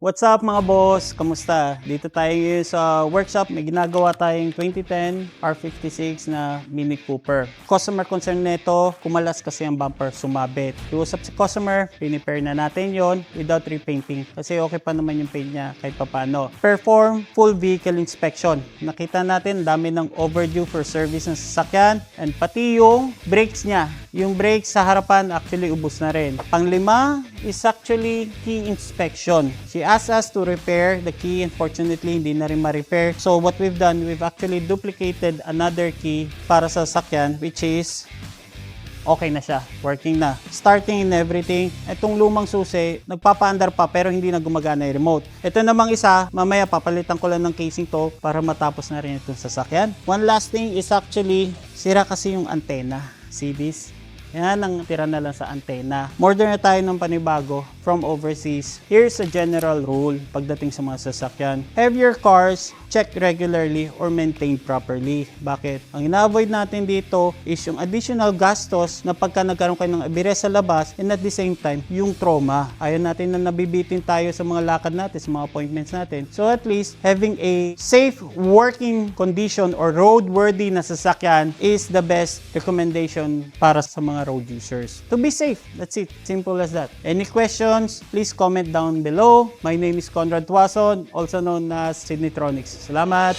What's up mga boss? Kamusta? Dito tayo ngayon sa workshop. May ginagawa tayong 2010 R56 na Mini Cooper. Customer concern nito, kumalas kasi ang bumper, sumabit. Iusap si customer, pinipair na natin yon without repainting. Kasi okay pa naman yung paint niya kahit papano. Perform full vehicle inspection. Nakita natin dami ng overdue for service ng sasakyan and pati yung brakes niya. Yung brakes sa harapan actually ubos na rin. Panglima is actually key inspection. She asked us to repair the key. Unfortunately, hindi na rin ma-repair. So what we've done, we've actually duplicated another key para sa sasakyan, which is okay na siya, working na. Starting and everything. Itong lumang susi, nagpapaandar pa pero hindi na gumagana yung remote. Ito namang isa, mamaya papalitan ko lang ng casing to para matapos na rin itong sasakyan. One last thing is actually, sira kasi yung antena. See this? Yan ang tira na lang sa antena. Order na tayo ng panibago from overseas. Here's a general rule pagdating sa mga sasakyan. Have your cars checked regularly or maintained properly. Bakit? Ang ina-avoid natin dito is yung additional gastos na pagka nagkaroon kayo ng abire sa labas and at the same time, yung trauma. Ayaw natin na nabibitin tayo sa mga lakad natin, sa mga appointments natin. So at least, having a safe working condition or roadworthy na sasakyan is the best recommendation para sa mga road users. To be safe, that's it. Simple as that. Any questions, please comment down below. My name is Conrad Tuason, also known as Sydneytronics. Salamat!